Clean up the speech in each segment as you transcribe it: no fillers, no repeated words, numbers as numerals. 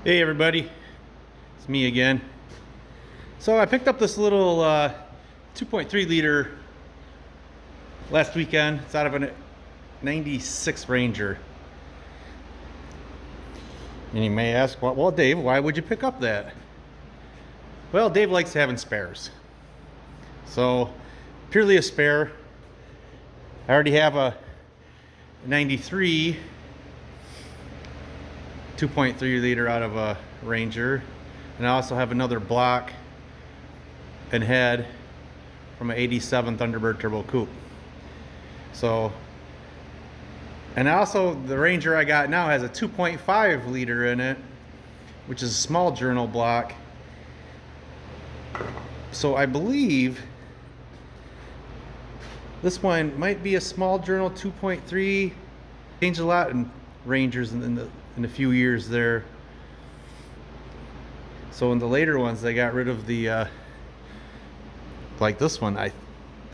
Hey everybody, it's me again. So I picked up this little 2.3 liter last weekend. It's out of a 96 Ranger. And you may ask, well Dave, why would you pick up that? Well, Dave likes having spares. So purely a spare. I already have a 93 2.3 liter out of a Ranger, and I also have another block and head from an 87 Thunderbird Turbo Coupe. So, and also the Ranger I got now has a 2.5 liter in it, which is a small journal block. So I believe this one might be a small journal 2.3. Changed a lot in Rangers in a few years there. So in the later ones, they got rid of the like this one. I'm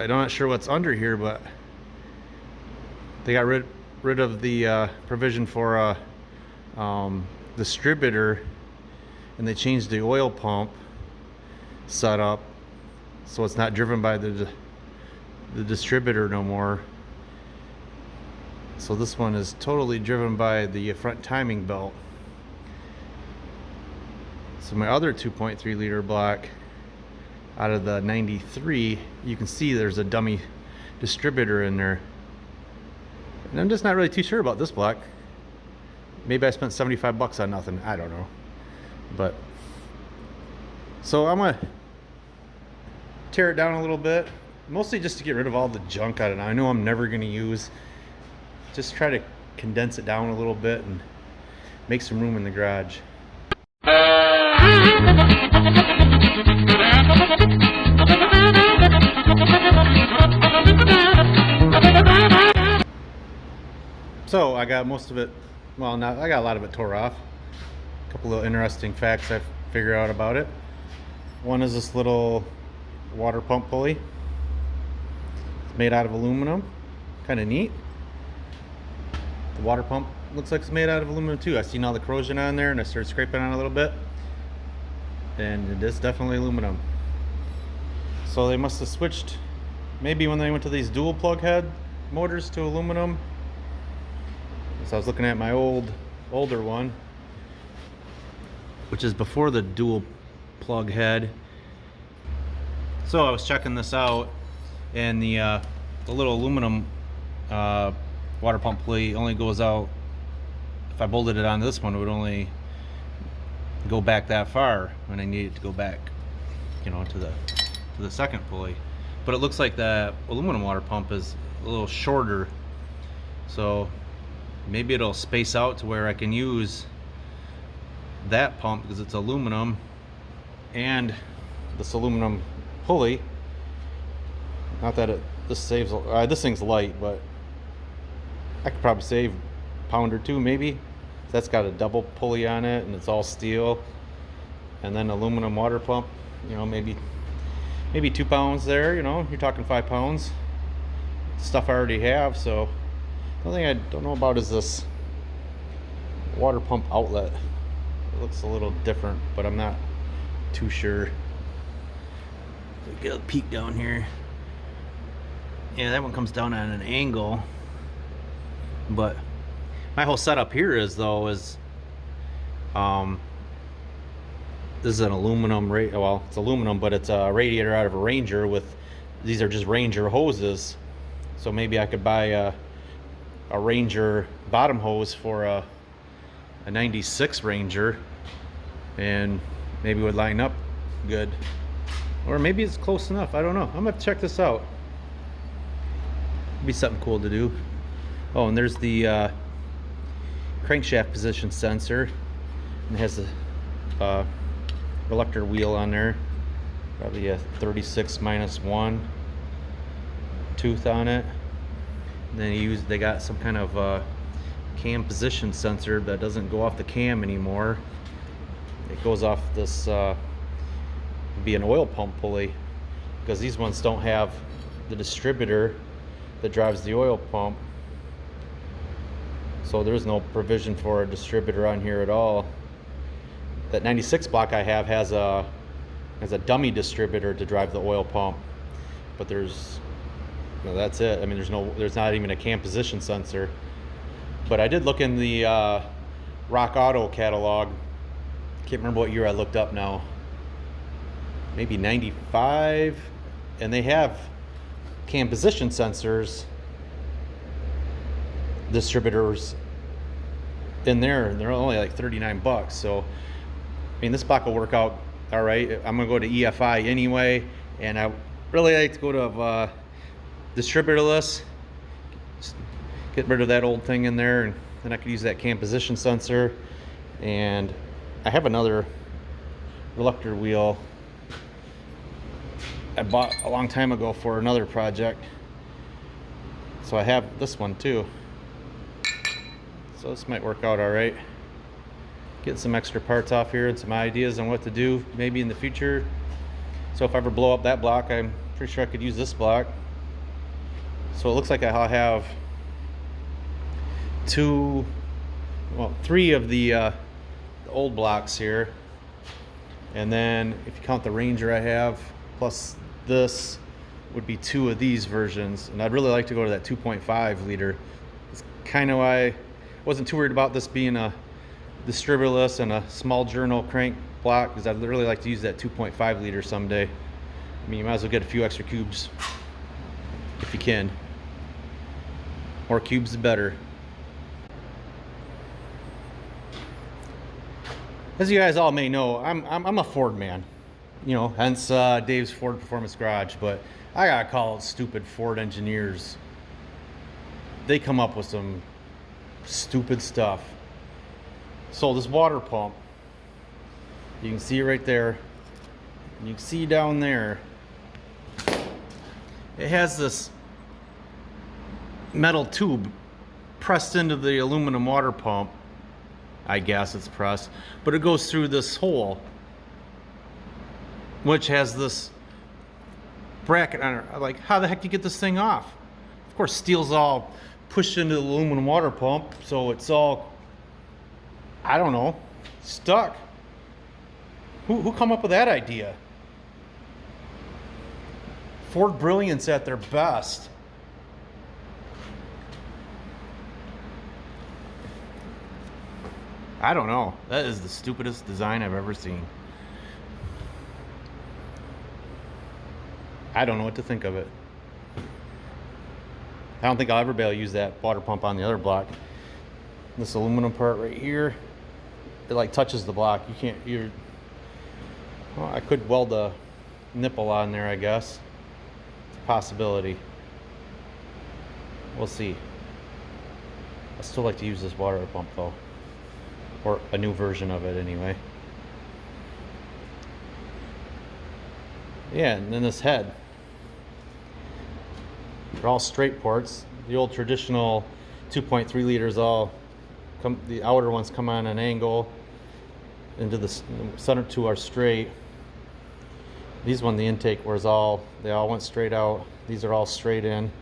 not sure what's under here, but they got rid of the provision for a distributor, and they changed the oil pump setup so it's not driven by the distributor no more. So this one is totally driven by the front timing belt. So my other 2.3 liter block out of the 93, you can see there's a dummy distributor in there. And I'm just not really too sure about this block. Maybe I spent 75 bucks on nothing, I don't know. But so I'm gonna tear it down a little bit, mostly just to get rid of all the junk out of it. I know I'm never gonna use. Just try to condense it down a little bit and make some room in the garage. So I got most of it, well, not, I got a lot of it tore off. A couple of interesting facts I figured out about it. One is this little water pump pulley. It's made out of aluminum, kind of neat. The water pump looks like it's made out of aluminum too. I seen all the corrosion on there and I started scraping on it a little bit, and it is definitely aluminum. So they must have switched maybe when they went to these dual plug head motors to aluminum. So I was looking at my older one, which is before the dual plug head. So I was checking this out, and the little aluminum water pump pulley only goes out, if I bolted it on this one, it would only go back that far when I need it to go back, you know, to the second pulley. But it looks like the aluminum water pump is a little shorter, so maybe it'll space out to where I can use that pump because it's aluminum, and this aluminum pulley, not that this saves, this thing's light, but I could probably save a pound or two maybe. That's got a double pulley on it and it's all steel, and then aluminum water pump, you know, maybe 2 pounds there, you know, you're talking 5 pounds. Stuff I already have. So the only thing I don't know about is this water pump outlet. It looks a little different, but I'm not too sure. Get a peek down here. Yeah, that one comes down on an angle. But my whole setup here is this is an aluminum, well, it's aluminum, but it's a radiator out of a Ranger with, these are just Ranger hoses. So maybe I could buy a Ranger bottom hose for a 96 Ranger, and maybe it would line up good. Or maybe it's close enough, I don't know. I'm gonna have to check this out. It'd be something cool to do. Oh, and there's the crankshaft position sensor. It has a reluctor wheel on there, probably a 36-1 tooth on it. And then they got some kind of cam position sensor that doesn't go off the cam anymore. It goes off this be an oil pump pulley, because these ones don't have the distributor that drives the oil pump. So there's no provision for a distributor on here at all. that 96 block I have has a dummy distributor to drive the oil pump, but that's it. I mean, there's not even a cam position sensor. But I did look in the Rock Auto catalog. Can't remember what year I looked up now. Maybe 95, and they have cam position sensors distributors in there, and they're only like 39 bucks. So I mean, this block will work out all right. I'm gonna go to EFI anyway, and I really like to go to distributorless, get rid of that old thing in there, and then I could use that cam position sensor. And I have another reluctor wheel I bought a long time ago for another project, so I have this one too. So this might work out all right. Get some extra parts off here and some ideas on what to do maybe in the future. So if I ever blow up that block, I'm pretty sure I could use this block. So it looks like I'll have three of the old blocks here, and then if you count the Ranger I have plus this would be 2 of these versions. And I'd really like to go to that 2.5 liter. It's kind of why I wasn't too worried about this being a distributorless and a small journal crank block, because I'd really like to use that 2.5 liter someday. I mean, you might as well get a few extra cubes if you can. More cubes the better. As you guys all may know, I'm a Ford man, you know, hence Dave's Ford Performance Garage. But I gotta call it stupid Ford engineers. They come up with some stupid stuff. So this water pump, you can see it right there. You can see down there, it has this metal tube pressed into the aluminum water pump. I guess it's pressed, but it goes through this hole, which has this bracket on it. Like, how the heck do you get this thing off? Of course, steel's all pushed into the aluminum water pump, so it's all, I don't know, stuck. Who come up with that idea? Ford brilliance at their best. I don't know. That is the stupidest design I've ever seen. I don't know what to think of it. I don't think I'll ever be able to use that water pump on the other block. This aluminum part right here, it like touches the block. You can't, well, I could weld a nipple on there, I guess. It's a possibility. We'll see. I still like to use this water pump though. Or a new version of it anyway. Yeah, and then this head. They're all straight ports. The old traditional 2.3 liters the outer ones come on an angle into the center two are straight. These one, the intake was they all went straight out. These are all straight in.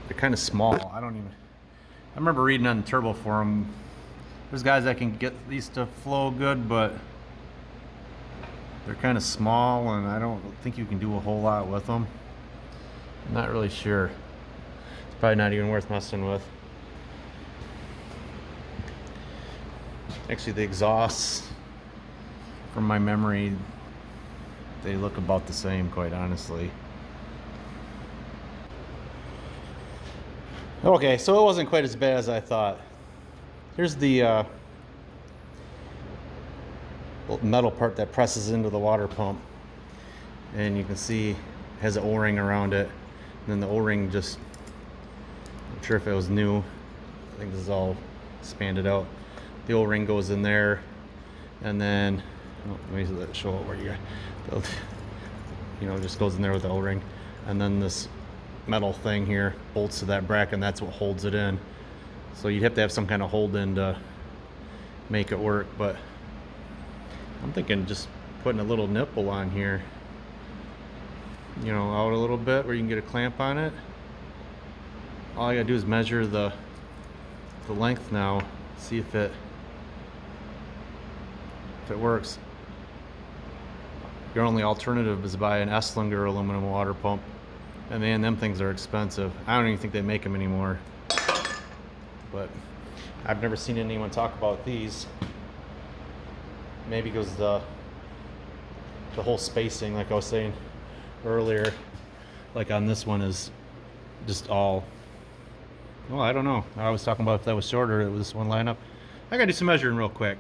They're kind of small. I remember reading on the Turbo Forum, there's guys that can get these to flow good, but they're kind of small, and I don't think you can do a whole lot with them. I'm not really sure. It's probably not even worth messing with. Actually, the exhausts, from my memory, they look about the same, quite honestly. Okay, so it wasn't quite as bad as I thought. Here's the metal part that presses into the water pump, and you can see it has an O-ring around it, and then the O-ring just, I'm not sure if it was new, I think this is all expanded out. The O-ring goes in there, and then let me show it where you got, just goes in there with the O-ring, and then this metal thing here bolts to that bracket, and that's what holds it in. So you'd have to have some kind of hold in to make it work, but I'm thinking just putting a little nipple on here, out a little bit where you can get a clamp on it. All I gotta do is measure the length now, see if it if it works. Your only alternative is buy an Esslinger aluminum water pump. And man, them things are expensive. I don't even think they make them anymore. But I've never seen anyone talk about these. Maybe because the whole spacing, like I was saying earlier, like on this one is just all, well, I don't know. I was talking about if that was shorter, it was this one line up. I gotta do some measuring real quick.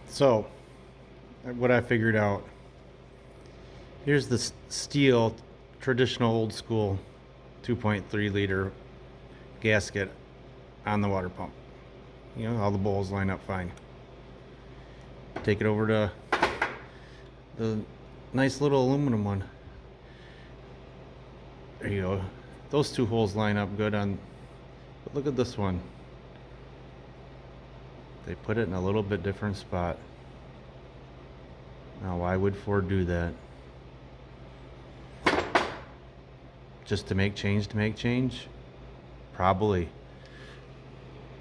So, what I figured out, here's the steel, traditional old school 2.3 liter gasket on the water pump. You know, all the bowls line up fine. Take it over to the nice little aluminum one. There you go. Those two holes line up good on, but look at this one. They put it in a little bit different spot. Now, why would Ford do that? Just to make change? Probably.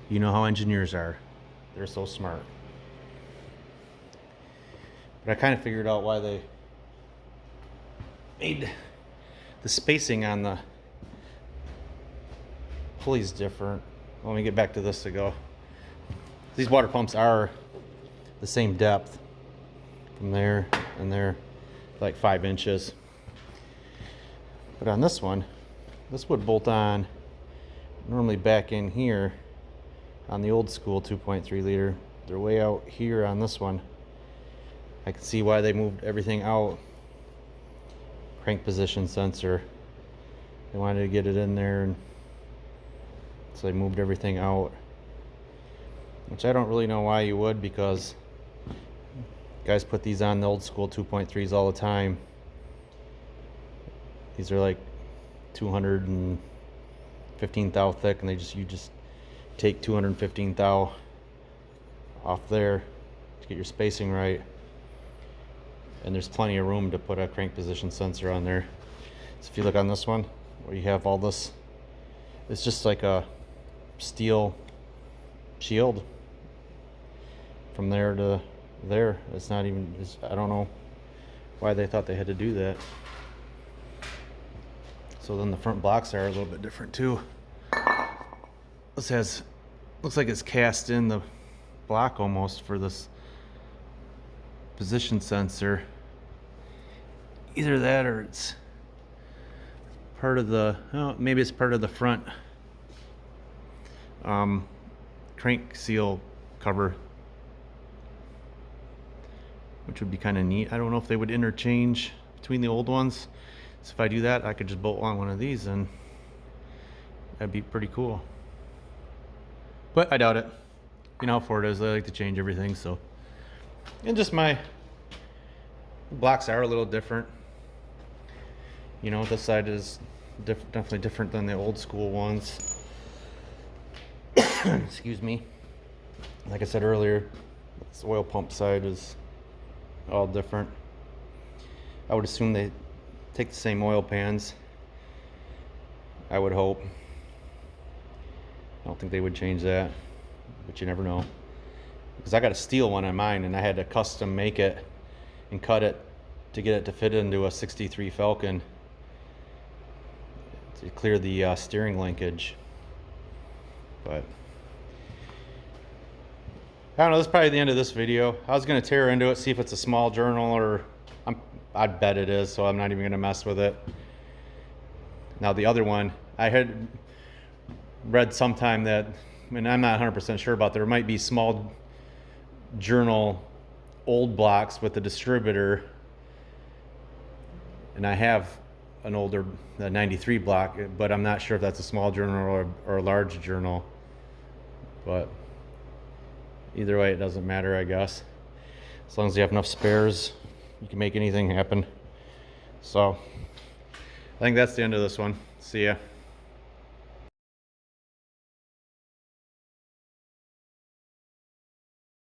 You know how engineers are. They're so smart. But I kind of figured out why they made the spacing on the pulleys different. Let me get back to this to go. These water pumps are the same depth from there and there, like 5 inches. But on this one, this would bolt on normally back in here on the old school 2.3 liter. They're way out here on this one. I can see why they moved everything out. Crank position sensor. They wanted to get it in there, and so they moved everything out. Which I don't really know why you would, because guys put these on the old school 2.3s all the time. These are like 215 thou thick, and you just take 215 thou off there to get your spacing right. And there's plenty of room to put a crank position sensor on there. So if you look on this one, where you have all this, it's just like a steel shield from there to there. It's not even, I don't know why they thought they had to do that. So then the front blocks are a little bit different too. This looks like it's cast in the block almost for this position sensor. Either that or it's part of the, oh, maybe it's part of the front crank seal cover, which would be kind of neat. I don't know if they would interchange between the old ones. So if I do that, I could just bolt on one of these and that'd be pretty cool. But I doubt it. You know how Ford is, they like to change everything, so. And just my blocks are a little different. You know, this side is definitely different than the old school ones. Excuse me. Like I said earlier, this oil pump side is all different. I would assume they take the same oil pans. I would hope. I don't think they would change that, but you never know. Because I got a steel one on mine, and I had to custom make it and cut it to get it to fit into a 63 Falcon to clear the steering linkage. But I don't know, this is probably the end of this video. I was going to tear into it, see if it's a small journal, or I bet it is, so I'm not even going to mess with it. Now the other one, I had read sometime that, and I'm not 100% sure about, there might be small journal old blocks with the distributor, and I have an older 93 block, but I'm not sure if that's a small journal or a large journal. But either way, it doesn't matter, I guess. As long as you have enough spares, you can make anything happen. So I think that's the end of this one. See ya.